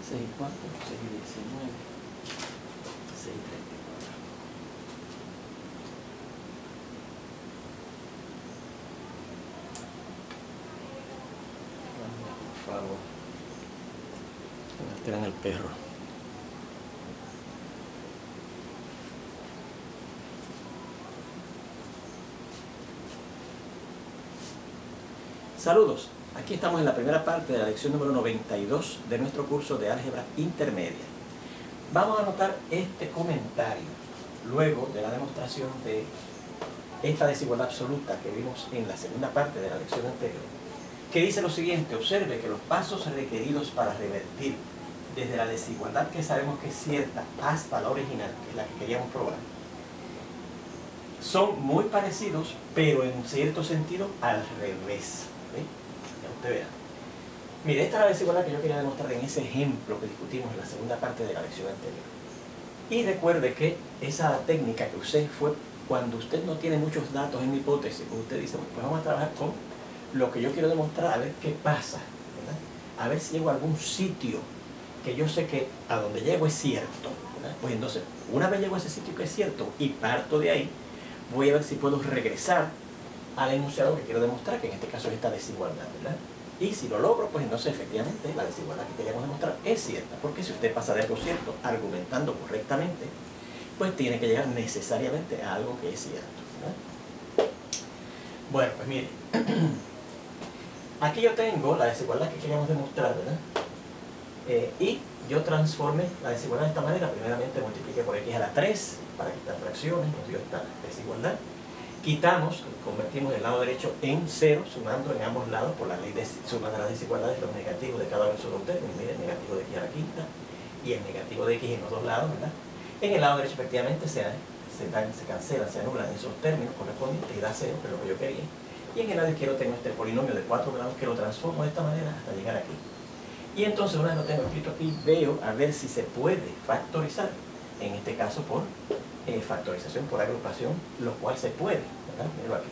6 y 4, 6 y 19, 6 y 34. Por favor. Me alteran el perro. Saludos, aquí estamos en la primera parte de la lección número 92 de nuestro curso de álgebra intermedia. Vamos a anotar este comentario luego de la demostración de esta desigualdad absoluta que vimos en la segunda parte de la lección anterior, que dice lo siguiente: observe que los pasos requeridos para revertir desde la desigualdad que sabemos que es cierta hasta la original, que es la que queríamos probar, son muy parecidos, pero en cierto sentido al revés. ¿Sí? Ya usted verá. Mire, esta es la desigualdad que yo quería demostrar en ese ejemplo que discutimos en la segunda parte de la lección anterior. Y recuerde que esa técnica que usé fue cuando usted no tiene muchos datos en mi hipótesis. Usted dice, bueno, pues vamos a trabajar con lo que yo quiero demostrar, a ver qué pasa, ¿verdad? A ver si llego a algún sitio que yo sé que a donde llego es cierto, ¿verdad? Pues entonces, una vez llego a ese sitio que es cierto y parto de ahí, voy a ver si puedo regresar al enunciado que quiero demostrar, que en este caso es esta desigualdad, ¿verdad? Y si lo logro, pues entonces efectivamente la desigualdad que queríamos demostrar es cierta, porque si usted pasa de algo cierto argumentando correctamente, pues tiene que llegar necesariamente a algo que es cierto, ¿verdad? Bueno, pues mire, aquí yo tengo la desigualdad que queríamos demostrar, ¿verdad? Y yo transformé la desigualdad de esta manera. Primeramente multipliqué por x a la 3 para quitar fracciones, nos dio esta desigualdad. Quitamos, convertimos el lado derecho en 0, sumando en ambos lados por la ley de suma de las desigualdades los negativos de cada uno de los términos. Mire, el negativo de x a la quinta y el negativo de x en los dos lados, ¿verdad? En el lado derecho efectivamente se cancelan, se anulan esos términos correspondientes y da 0, que es lo que yo quería. Y en el lado izquierdo tengo este polinomio de 4 grados que lo transformo de esta manera hasta llegar aquí. Y entonces, una vez lo tengo escrito aquí, veo a ver si se puede factorizar, en este caso por factorización por agrupación, lo cual se puede, ¿verdad? Míralo aquí.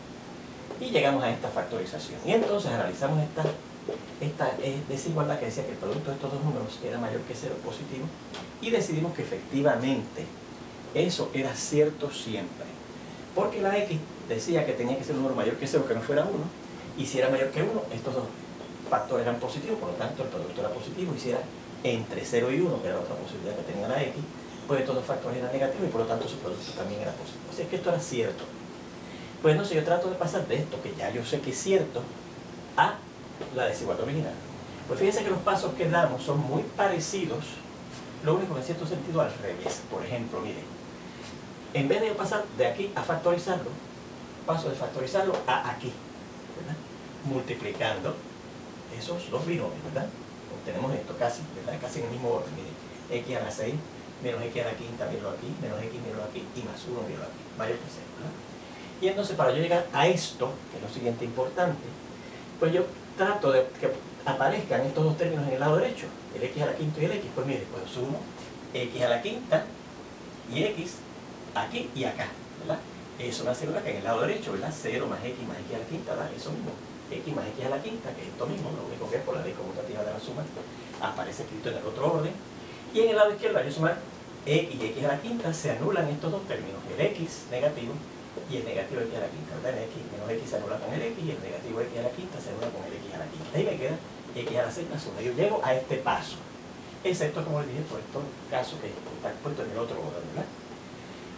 Y llegamos a esta factorización. Y entonces analizamos esta desigualdad que decía que el producto de estos dos números era mayor que 0 positivo, y decidimos que efectivamente eso era cierto siempre. Porque la x decía que tenía que ser un número mayor que 0, que no fuera 1, y si era mayor que 1, estos dos factores eran positivos, por lo tanto el producto era positivo. Y si era entre 0 y 1, que era otra posibilidad que tenía la x, pues estos dos factores eran negativos y por lo tanto su producto también era positivo. Así es que esto era cierto. Pues no sé, yo trato de pasar de esto, que ya yo sé que es cierto, a la desigualdad original. Pues fíjense que los pasos que damos son muy parecidos, lo único que en cierto sentido al revés. Por ejemplo, miren, en vez de yo pasar de aquí a factorizarlo, paso de factorizarlo a aquí, ¿verdad? Multiplicando esos dos binomios, ¿verdad? Obtenemos esto casi, ¿verdad? Casi en el mismo orden. Miren, x a la 6 menos x a la quinta, míralo aquí, menos x, míralo aquí, y más 1, míralo aquí, mayor que 0, ¿verdad? Y entonces, para yo llegar a esto, que es lo siguiente importante, pues yo trato de que aparezcan estos dos términos en el lado derecho, el x a la quinta y el x. Pues mire, pues sumo x a la quinta y x aquí y acá, ¿verdad? Eso me asegura que en el lado derecho, ¿verdad? 0 más x a la quinta da eso mismo, x más x a la quinta, que es esto mismo, lo único que es por la ley conmutativa de la suma, aparece escrito en el otro orden. Y en el lado izquierdo, al yo sumar y x a la quinta, se anulan estos dos términos, el x negativo y el negativo de x a la quinta, ¿verdad? El x menos x se anula con el x y el negativo de x a la quinta se anula con el x a la quinta. Ahí me queda x a la 6 más 1. Yo llego a este paso, excepto, como les dije, por estos casos que está puesto en el otro orden, ¿verdad?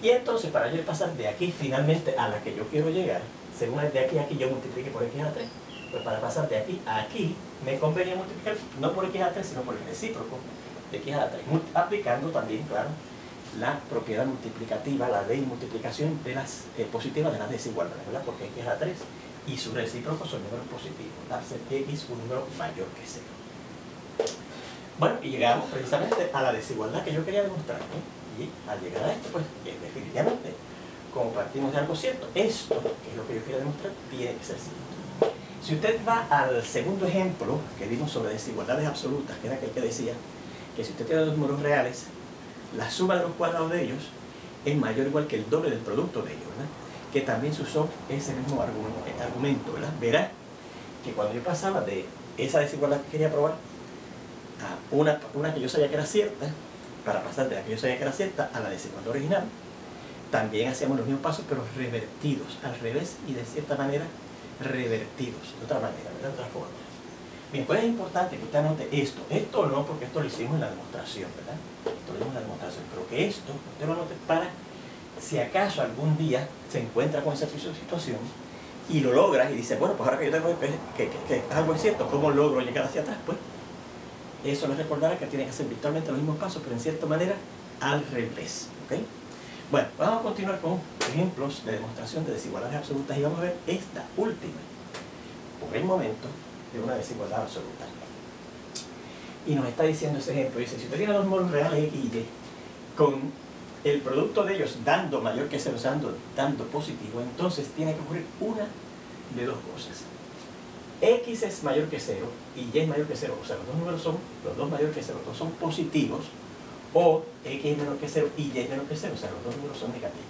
Y entonces, para yo pasar de aquí finalmente a la que yo quiero llegar, según de aquí a aquí yo multiplique por x a la 3. Pues para pasar de aquí a aquí, me convenía multiplicar no por x a la 3, sino por el recíproco de x a la 3, aplicando también, claro, la propiedad multiplicativa, la ley de multiplicación de las positivas de las desigualdades, ¿verdad? Porque x a la 3 y su recíproco son números positivos, darse x un número mayor que 0. Bueno, y llegamos precisamente a la desigualdad que yo quería demostrar, ¿no? Y al llegar a esto, pues definitivamente, como partimos de algo cierto, esto, que es lo que yo quiero demostrar, tiene que ser cierto. Si usted va al segundo ejemplo que vimos sobre desigualdades absolutas, que era aquel que decía que si usted tiene dos números reales, la suma de los cuadrados de ellos es mayor o igual que el doble del producto de ellos, ¿verdad? Que también se usó ese mismo argumento, ¿verdad? Verá que cuando yo pasaba de esa desigualdad que quería probar a una que yo sabía que era cierta, para pasar de la que yo sabía que era cierta a la desigualdad original. También hacíamos los mismos pasos, pero revertidos, al revés y de cierta manera revertidos, de otra manera, de otra forma. Bien, pues es importante que usted anote esto. Esto no, porque esto lo hicimos en la demostración, ¿verdad? Esto lo hicimos en la demostración, pero que esto usted lo anote para si acaso algún día se encuentra con esa situación y lo logra y dice, bueno, pues ahora que yo tengo que algo es cierto, ¿cómo logro llegar hacia atrás? Pues eso nos recordará que tiene que hacer virtualmente los mismos pasos, pero en cierta manera al revés, ¿ok? Bueno, vamos a continuar con ejemplos de demostración de desigualdades absolutas y vamos a ver esta última, por el momento, de una desigualdad absoluta. Y nos está diciendo ese ejemplo, dice, si usted tiene dos números reales X y Y, con el producto de ellos dando mayor que 0, dando positivo, entonces tiene que ocurrir una de dos cosas. X es mayor que 0 y Y es mayor que 0, o sea, los dos números son, los dos mayor que 0, los dos son positivos, o X es menor que 0 y Y es menor que 0, o sea, los dos números son negativos.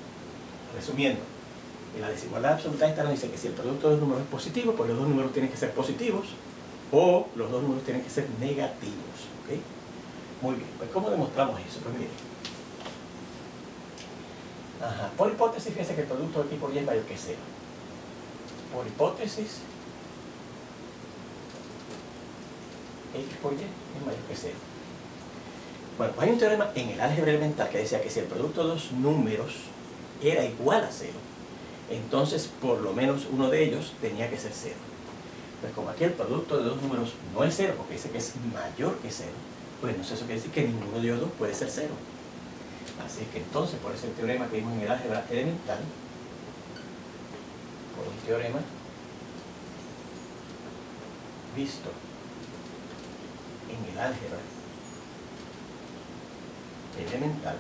Resumiendo, en la desigualdad absoluta esta nos dice que si el producto de dos números es positivo, pues los dos números tienen que ser positivos, o los dos números tienen que ser negativos, ¿ok? Muy bien, pues ¿cómo demostramos eso? Pues miren. Ajá. Por hipótesis, fíjense que el producto de X por Y es mayor que 0. Por hipótesis, X por Y es mayor que 0. Bueno, pues hay un teorema en el álgebra elemental que decía que si el producto de dos números era igual a 0, entonces por lo menos uno de ellos tenía que ser 0. Pues como aquí el producto de dos números no es 0, porque dice que es mayor que 0, pues entonces eso quiere decir que ninguno de ellos dos puede ser 0. Así que entonces, por ese teorema que vimos en el álgebra elemental, por un teorema visto en el álgebra elemental,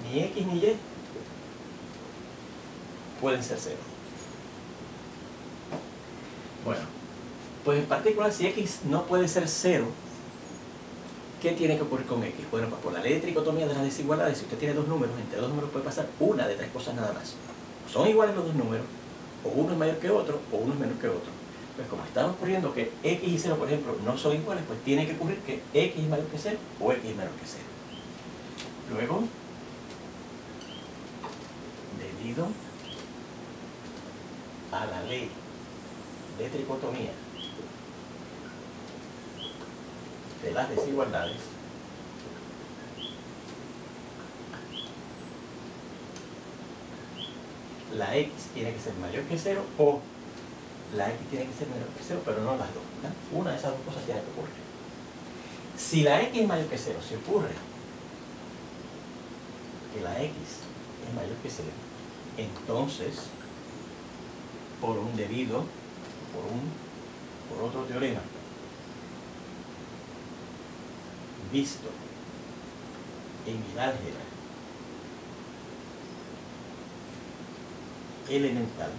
ni X ni Y pueden ser 0. Bueno, pues en particular si X no puede ser 0, ¿qué tiene que ocurrir con X? Bueno, pues por la ley de tricotomía de las desigualdades, si usted tiene dos números, entre dos números puede pasar una de tres cosas nada más. Son iguales los dos números, o uno es mayor que otro, o uno es menor que otro. Pues como está ocurriendo que X y 0, por ejemplo, no son iguales, pues tiene que ocurrir que X es mayor que 0 o X es menor que 0. Luego, debido a la ley de tricotomía de las desigualdades, la X tiene que ser mayor que 0 o la X tiene que ser menor que 0, pero no las dos, ¿verdad? Una de esas dos cosas tiene que ocurrir. Si la X es mayor que 0, si ocurre que la X es mayor que 0, entonces, por un debido, por otro teorema visto en el álgebra elemental,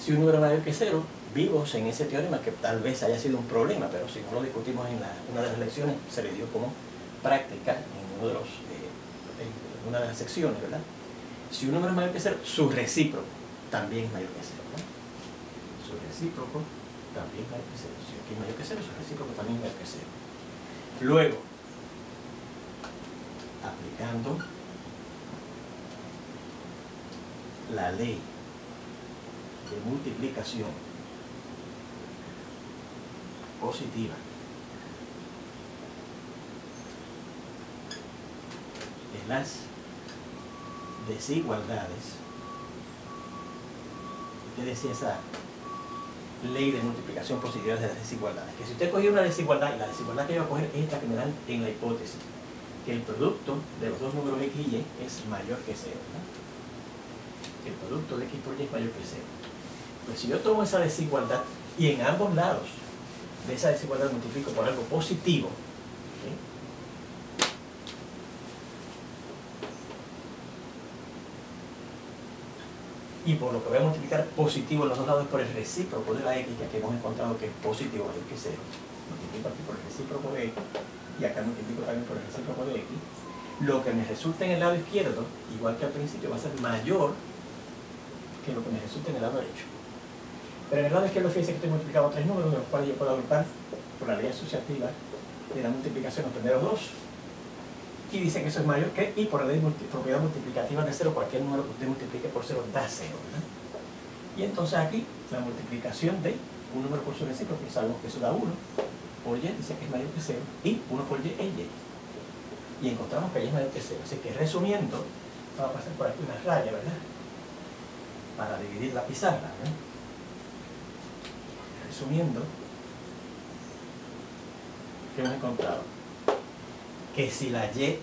si un número es mayor que 0, vimos en ese teorema que tal vez haya sido un problema, pero si no lo discutimos en una de las lecciones, se le dio como práctica en en una de las secciones, ¿verdad? Si un número es mayor que 0, su recíproco también es mayor que 0, ¿no? Su recíproco también es mayor que 0. Si aquí es mayor que 0, su recíproco también es mayor que 0. Luego, aplicando la ley de multiplicación positiva de las desigualdades, ¿qué decía esa ley de multiplicación positiva de las desigualdades? Que si usted cogió una desigualdad, y la desigualdad que yo voy a coger es esta que me dan en la hipótesis, que el producto de los dos números X y Y es mayor que 0, ¿no? El producto de X por Y es mayor que 0. Pues si yo tomo esa desigualdad y en ambos lados de esa desigualdad multiplico por algo positivo, ¿sí? Y por lo que voy a multiplicar positivo en los dos lados es por el recíproco de la X, que aquí hemos encontrado que es positivo mayor que 0. Multiplico aquí por el recíproco de X y acá multiplico también por el recíproco de X. Lo que me resulta en el lado izquierdo, igual que al principio, va a ser mayor que lo que me resulta en el lado derecho. Pero en el lado izquierdo, fíjense que estoy multiplicando tres números, de los cuales yo puedo agrupar por la ley asociativa de la multiplicación los primeros dos. Y dice que eso es mayor que, y por la ley propiedad multiplicativa de 0, cualquier número que usted multiplique por 0 da 0, ¿verdad? Y entonces aquí, la multiplicación de un número por su recíproco, sabemos que eso da 1, por y dice que es mayor que 0, y 1 por y es y. Y encontramos que y es mayor que 0. Así que resumiendo, vamos a pasar por aquí una raya, ¿verdad? Para dividir la pizarra, ¿verdad? Resumiendo, ¿qué hemos encontrado? Que si la x,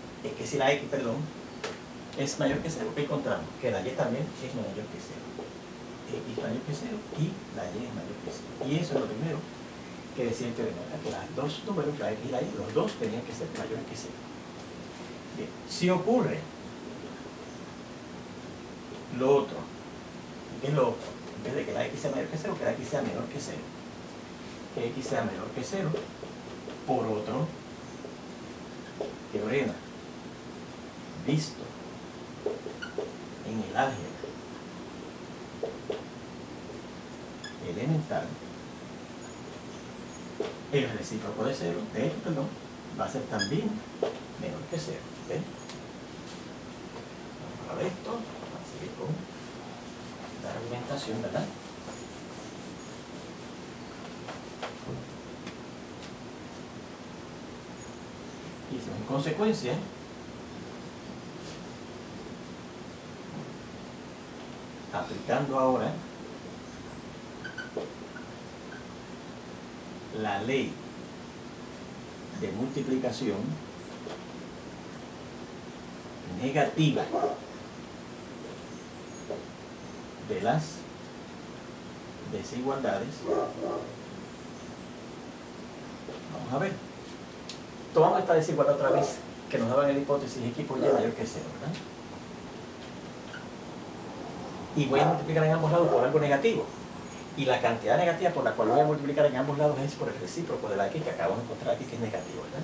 perdón, es mayor que 0, ¿qué encontramos? Que la y también es mayor que 0. X mayor que 0 y la y es mayor que 0. Y eso es lo primero que decía el teorema, que los dos números, la x y la y, los dos tenían que ser mayores que 0. Bien, si ocurre lo otro, ¿qué es lo otro? En vez de que la x sea mayor que 0, que la x sea menor que 0. Que x sea menor que 0 por otro teorema visto en el álgebra elemental, el recíproco de 0, de x, perdón, va a ser también menor que 0. ¿Ven? Vamos a ver esto, vamos a seguir con la argumentación, ¿verdad? Y en consecuencia, aplicando ahora la ley de multiplicación negativa de las desigualdades, vamos a ver, tomamos esta desigualdad otra vez que nos daban en la hipótesis x por y mayor que 0, ¿verdad? Y voy a multiplicar en ambos lados por algo negativo. Y la cantidad negativa por la cual voy a multiplicar en ambos lados es por el recíproco de la x que acabamos de encontrar aquí, que es negativo, ¿verdad?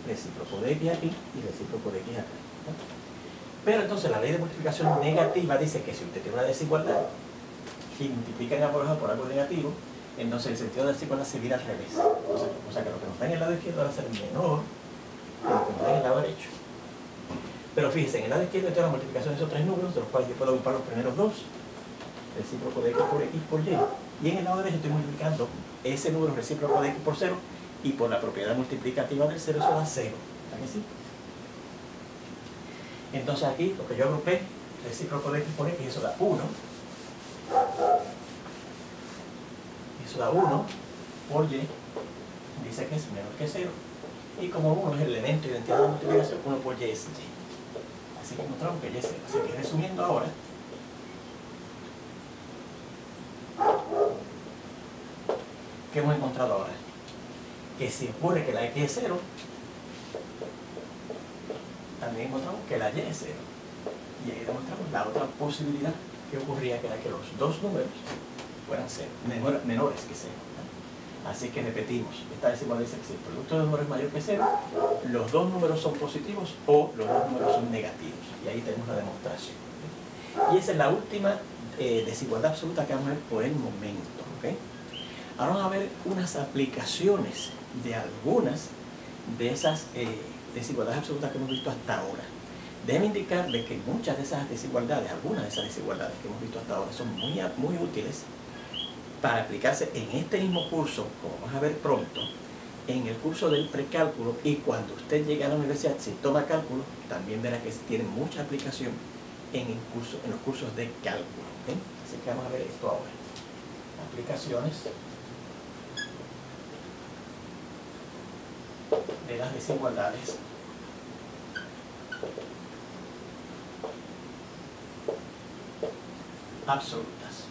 Recíproco de x aquí y recíproco de x acá, ¿verdad? Pero entonces la ley de multiplicación negativa dice que si usted tiene una desigualdad y multiplica en ambos lados por algo negativo, entonces el sentido de la desigualdad se vira al revés. O sea que lo que nos da en el lado izquierdo va a ser menor que lo que nos da en el lado derecho. Pero fíjense, en el lado izquierdo tengo la multiplicación de esos tres números, de los cuales yo puedo agrupar los primeros dos, recíproco de x por y. Y en el lado derecho estoy multiplicando ese número recíproco de x por 0 y por la propiedad multiplicativa del 0, eso da 0. ¿Verdad que sí? Entonces aquí lo que yo agrupé, recíproco de x por x, eso da 1. Eso da 1 por y, dice que es menor que 0. Y como 1 es el elemento de identidad de la multiplicación, 1 por y es y. Así que encontramos que y es 0. Así que resumiendo ahora, ¿qué hemos encontrado ahora? Que si ocurre que la x es 0, también encontramos que la y es 0. Y ahí demostramos la otra posibilidad que ocurría, que era que los dos números fueran 0, menores que 0. Así que repetimos, esta desigualdad dice que si el producto de números es mayor que 0, los dos números son positivos o los dos números son negativos. Y ahí tenemos la demostración. Y esa es la última desigualdad absoluta que vamos a ver por el momento. ¿Okay? Ahora vamos a ver unas aplicaciones de algunas de esas desigualdades absolutas que hemos visto hasta ahora. Déjenme indicarles que muchas de esas desigualdades, algunas de esas desigualdades que hemos visto hasta ahora son muy útiles para aplicarse en este mismo curso, como vamos a ver pronto, en el curso del precálculo, y cuando usted llegue a la universidad, si toma cálculo, también verá que tiene mucha aplicación en los cursos de cálculo. ¿Okay? Así que vamos a ver esto ahora. Aplicaciones de las desigualdades absolutas.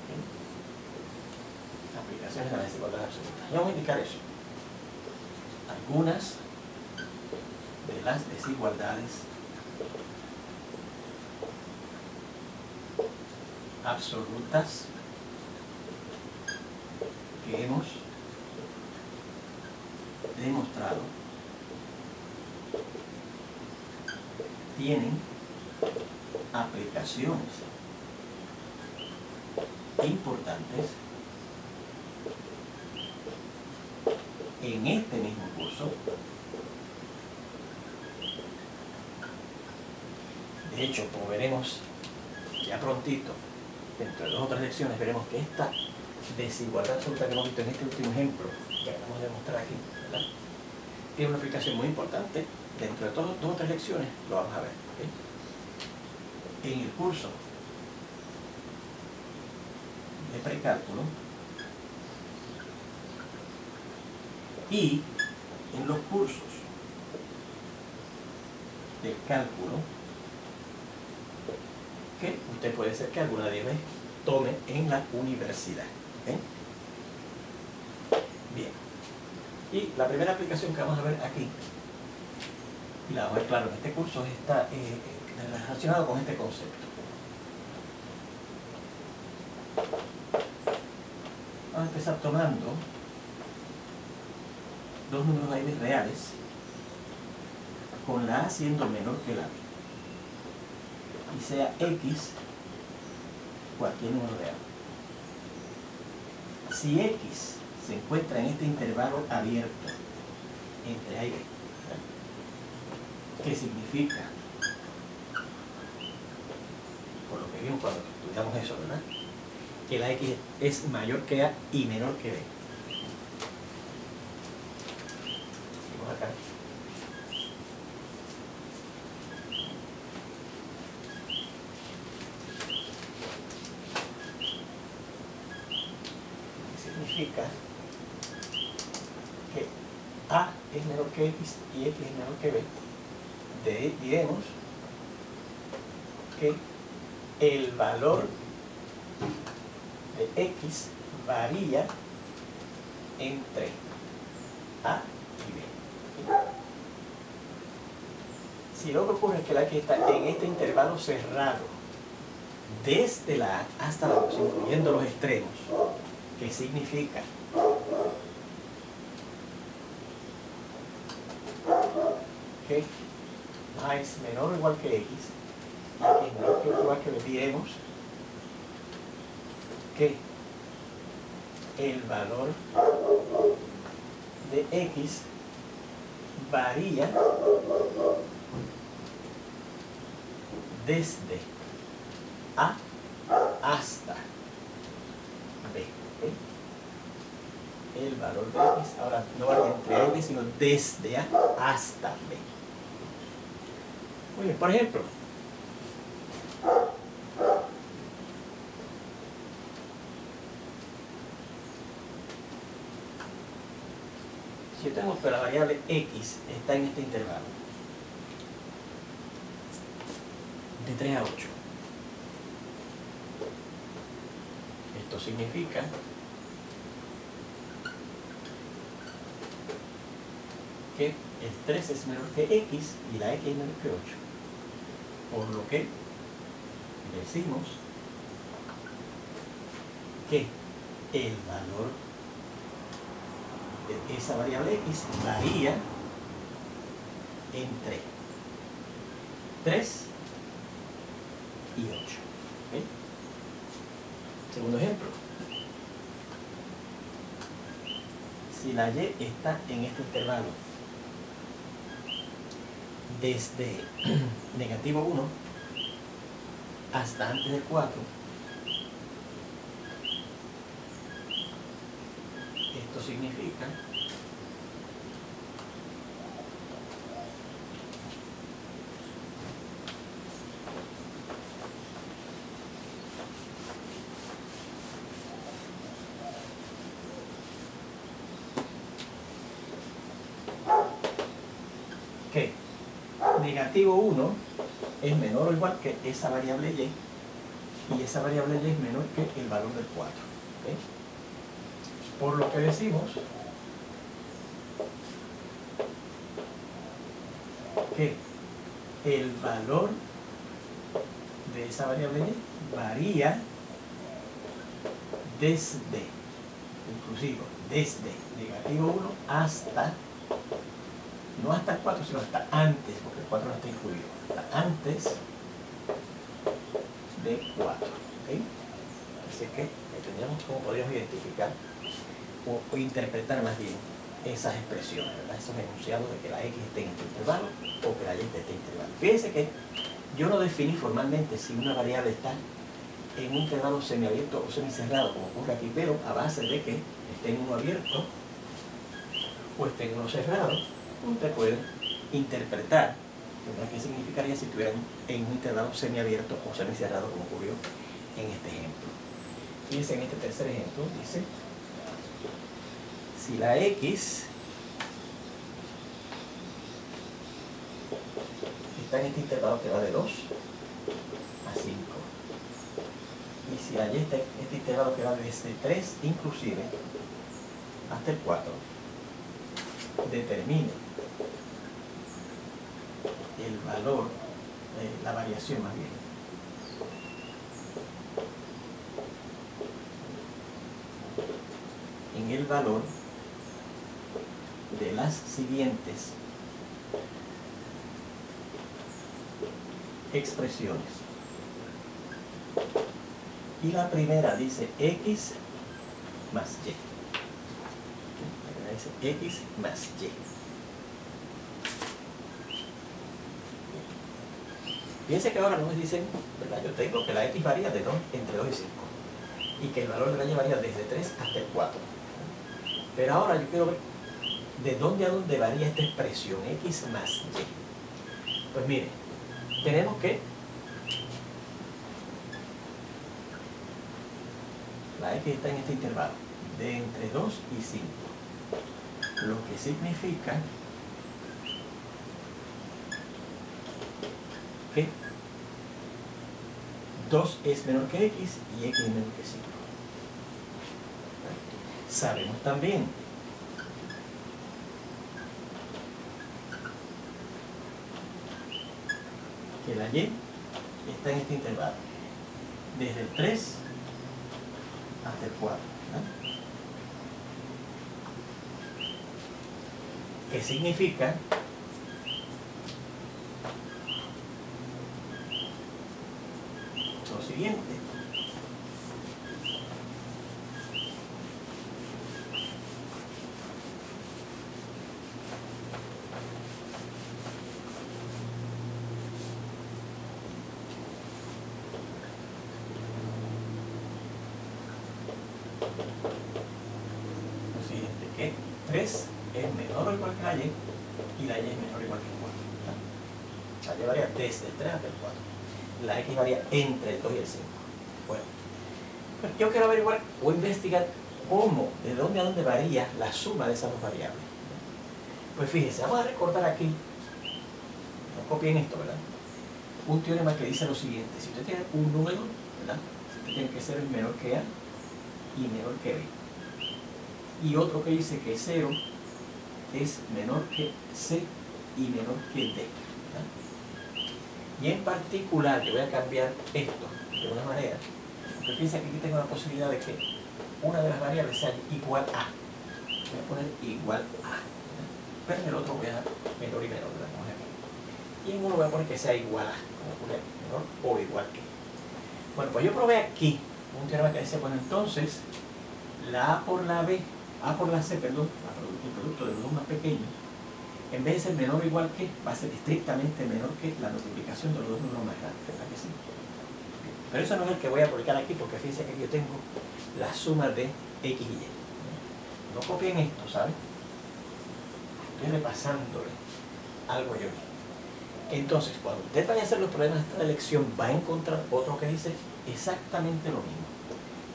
¿Okay? Aplicaciones de las desigualdades absolutas. Y vamos a indicar eso. Algunas de las desigualdades absolutas que hemos demostrado tienen aplicaciones importantes en este mismo curso. De hecho, como veremos ya prontito, dentro de 2 o 3 lecciones, veremos que esta desigualdad absoluta que hemos visto en este último ejemplo que acabamos de mostrar aquí, ¿verdad?, tiene una aplicación muy importante. Dentro de 2 o 3 lecciones lo vamos a ver, ¿okay? En el curso de precálculo y en los cursos de cálculo que usted puede ser que alguna de ellas tome en la universidad. ¿Okay? Bien. Y la primera aplicación que vamos a ver aquí, y la vamos a ver claro en este curso, está relacionado con este concepto. Vamos a empezar tomando 2 números a n reales, con la a siendo menor que la b, y sea x cualquier número real. Si x se encuentra en este intervalo abierto entre a y b, ¿verdad?, ¿qué significa? Por lo que vimos cuando estudiamos eso, ¿verdad?, que la x es mayor que a y menor que b. Vamos acá. Significa que a es menor que x y x es menor que b. Diremos que el valor de x varía entre a y b. Si lo que ocurre es que la x está en este intervalo cerrado desde la a hasta la b, incluyendo los extremos, ¿qué significa? Que a es menor o igual que x, y es menor que o igual que b. Diremos que el valor de x varía desde a hasta b. ¿Okay? El valor de x ahora no varía entre a y b, sino desde a hasta b. Muy bien, por ejemplo, si yo tengo que la variable x está en este intervalo de 3 a 8, esto significa que el 3 es menor que x y la x es menor que 8, por lo que decimos que el valor de esa variable x varía entre 3 y 8. ¿Okay? Segundo ejemplo. Si la y está en este intervalo desde negativo 1 hasta antes de 4, esto significa que negativo 1 es menor o igual que esa variable y esa variable y es menor que el valor del 4. ¿Okay? Por lo que decimos que el valor de esa variable y varía desde, inclusive desde negativo 1 hasta, no hasta el 4, sino hasta antes, porque el 4 no está incluido, hasta antes de 4. ¿Okay? Así que Veamos cómo podríamos identificar o interpretar más bien esas expresiones, ¿verdad? Esos enunciados de que la X esté en este intervalo o que la Y esté en este intervalo. Fíjense que yo no definí formalmente si una variable está en un intervalo semiabierto o semicerrado, como ocurre aquí, pero a base de que esté en uno abierto o esté en uno cerrado, usted puede interpretar, ¿verdad?, qué significaría si estuvieran en un intervalo semiabierto o semicerrado, como ocurrió en este ejemplo. Fíjense en este tercer ejemplo, dice, si la X está en este intervalo que va de 2 a 5, y si la Y está en este intervalo que va desde 3 inclusive hasta el 4, determine el valor, la variación más bien, en el valor de las siguientes expresiones. Y la primera dice X más Y. La primera dice X más Y. Fíjense que ahora nos dicen, ¿verdad? Yo tengo que la X varía de 2, entre 2 y 5. Y que el valor de la Y varía desde 3 hasta el 4. Pero ahora yo quiero ver de dónde a dónde varía esta expresión, X más Y. Pues mire, tenemos que la X está en este intervalo de entre 2 y 5, lo que significa que 2 es menor que X y X es menor que 5. Sabemos también que la Y está en este intervalo desde el 3 hasta el 4, ¿verdad? ¿Qué significa? Lo siguiente. Lo siguiente, que 3 es menor o igual que la Y y la Y es menor o igual que el 4, ¿verdad? La Y varía desde el 3 hasta el 4. La X varía entre el 2 y el 5. Bueno, pues yo quiero averiguar o investigar cómo, de dónde a dónde varía la suma de esas dos variables. Pues fíjense, vamos a recordar aquí, no copien esto, ¿verdad? Un teorema que dice lo siguiente: si usted tiene un número, ¿verdad?, usted tiene que ser menor que A y menor que B. Y otro que dice que 0 es menor que C y menor que D, ¿verdad? Y en particular, yo voy a cambiar esto de una manera, porque fíjense que aquí tengo la posibilidad de que una de las variables sea igual a. Voy a poner igual a, ¿verdad? Pero en el otro voy a dar menor y menor, ¿verdad?, como es aquí. Y en uno voy a poner que sea igual a, como poner menor o igual que. Bueno, pues yo probé aquí un teorema que dice, bueno, entonces la A por la B, A por la C, perdón, el producto de los dos más pequeños, en vez de ser menor o igual que, va a ser estrictamente menor que la multiplicación de los dos números más grandes, ¿verdad que sí? Pero eso no es el que voy a aplicar aquí, porque fíjense que yo tengo la suma de X y Y. No copien esto, ¿sabes? Estoy repasándole algo yo. Entonces, cuando usted vaya a hacer los problemas de esta lección, va a encontrar otro que dice exactamente lo mismo.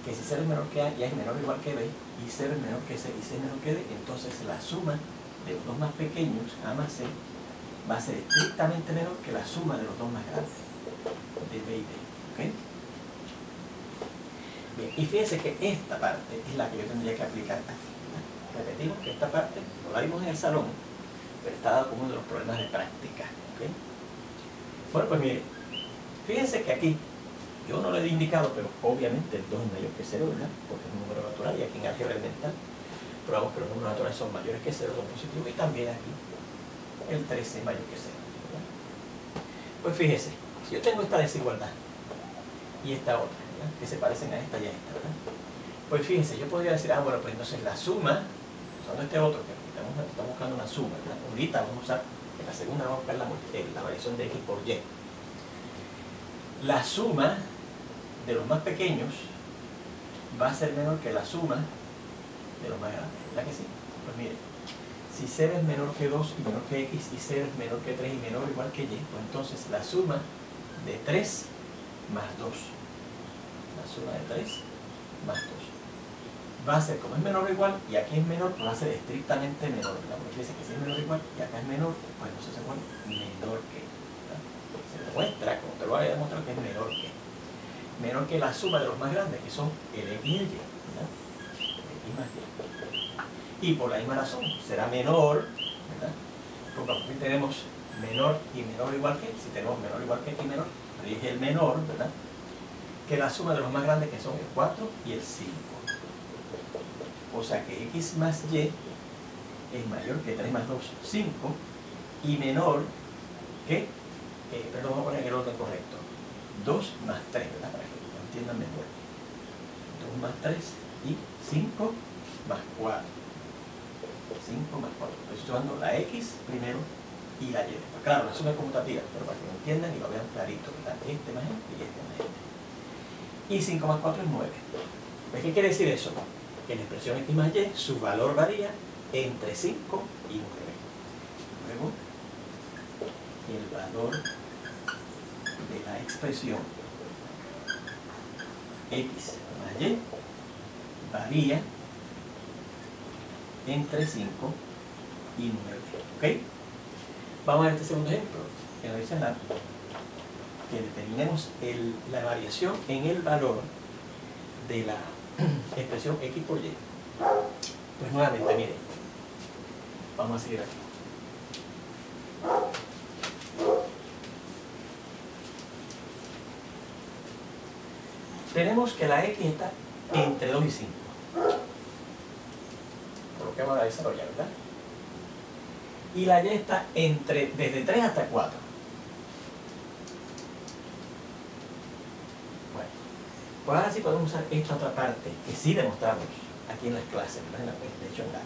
Que si 0 es menor que A, ya es menor o igual que B, y 0 es menor que C y C es menor que D, entonces la suma de los dos más pequeños, A más C, va a ser estrictamente menor que la suma de los dos más grandes, de B y D. ¿Okay? Bien, y fíjense que esta parte es la que yo tendría que aplicar aquí, ¿verdad? Repetimos que esta parte no la vimos en el salón, pero está dado como uno de los problemas de práctica. ¿Okay? Bueno, pues mire, fíjense que aquí yo no lo he indicado, pero obviamente el 2 es mayor que 0, ¿verdad?, porque es un número natural, y aquí en álgebra elemental probamos que los números naturales son mayores que 0, son positivos, y también aquí el 13 es mayor que 0, ¿verdad? Pues fíjese, si yo tengo esta desigualdad y esta otra, ¿verdad?, que se parecen a esta y a esta, ¿verdad?, Pues fíjense, yo podría decir, bueno, pues entonces la suma, usando este otro, que estamos buscando una suma, ¿verdad? Ahorita vamos a usar, en la segunda vamos a buscar la variación de x por y. La suma de los más pequeños va a ser menor que la suma de los más grandes, ¿verdad que sí? Pues mire, si 0 es menor que 2 y menor que x, y 0 es menor que 3 y menor o igual que y, pues entonces la suma de 3 más 2, la suma de 3 más 2, va a ser, como es menor o igual, y aquí es menor, pues va a ser estrictamente menor, ¿verdad? Porque dice que si es menor o igual, y acá es menor, pues entonces se pone menor que, ¿verdad? Se demuestra, como te lo voy a demostrar, que es menor que la suma de los más grandes, que son el x y el y, ¿verdad? X más y. Y por la misma razón, será menor, ¿verdad? Porque aquí tenemos menor y menor o igual que, si tenemos menor o igual que y menor, rige el menor, ¿verdad? Que la suma de los más grandes, que son el 4 y el 5. O sea que x más y es mayor que 3 más 2, 5, y menor que, perdón, vamos a poner el orden correcto, 2 más 3, ¿verdad? Para que lo entiendan mejor. 2 más 3 y 5 más 4. 5 más 4. Estoy sumando la x primero y la y. Pues claro, la suma es conmutativa, pero para que lo entiendan y lo vean clarito, ¿verdad? Este más este y este más este. Y 5 más 4 es 9. ¿Ves qué quiere decir eso? Que en la expresión x más y, su valor varía entre 5 y 9. Luego, el valor de la expresión x más y varía entre 5 y 9. ¿Ok? Vamos a ver este segundo ejemplo, que nos dice nada, que determinemos la variación en el valor de la expresión x por y. Pues nuevamente, miren, vamos a seguir aquí. Tenemos que la x está entre 2 y 5, por lo que vamos a desarrollar, ¿verdad? Y la y está desde 3 hasta 4. Bueno, pues ahora sí podemos usar esta otra parte que sí demostramos aquí en las clases, ¿verdad? De hecho en la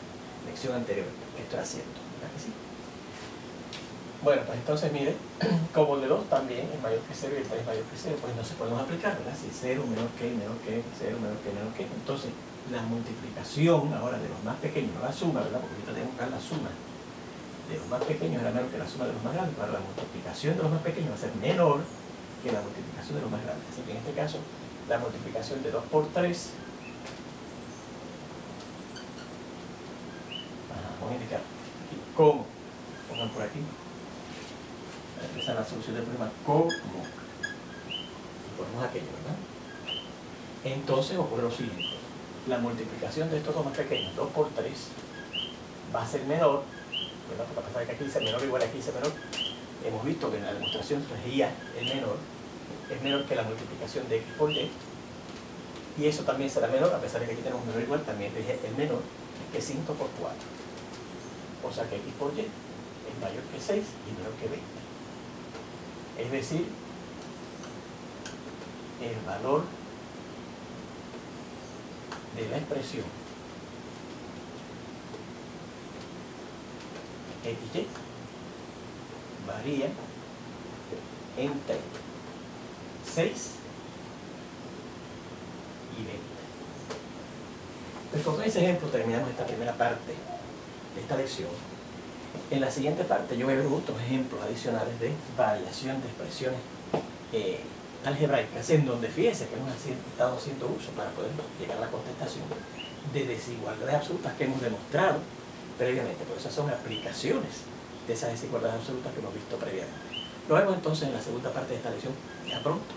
lección anterior que estoy haciendo, ¿verdad que sí? Bueno, pues entonces mire, como el de 2 también es mayor que 0 y el 3 es mayor que 0, pues no se podemos aplicar, ¿verdad? Si 0 menor que, menor que, 0 menor que, menor que, entonces la multiplicación ahora de los más pequeños, no la suma, ¿verdad? Porque ahorita tenemos que dar la suma de los más pequeños era menor que la suma de los más grandes, para la multiplicación de los más pequeños va a ser menor que la multiplicación de los más grandes. Así que en este caso, la multiplicación de 2 por 3, vamos a indicar aquí, ¿cómo? Pongan por aquí, esa es la solución del problema, ¿cómo? Y ponemos aquello, ¿verdad? Entonces ocurre lo siguiente, la multiplicación de estos dos más pequeños, 2 por 3, va a ser menor, ¿verdad? Porque a pesar de que aquí dice menor igual aquí dice menor, hemos visto que en la demostración regía el menor, es menor que la multiplicación de x por y, y eso también será menor, a pesar de que aquí tenemos menor igual, también rige el menor, que 5 por 4. O sea que x por y es mayor que 6 y menor que 20. Es decir, el valor de la expresión XY varía entre 6 y 20. Pues con ese ejemplo terminamos esta primera parte de esta lección. En la siguiente parte yo voy a ver otros ejemplos adicionales de variación de expresiones algebraicas, en donde fíjense que hemos estado haciendo uso para poder llegar a la contestación de desigualdades absolutas que hemos demostrado previamente. Por esas son aplicaciones de esas desigualdades absolutas que hemos visto previamente. Lo vemos entonces en la segunda parte de esta lección. Ya pronto.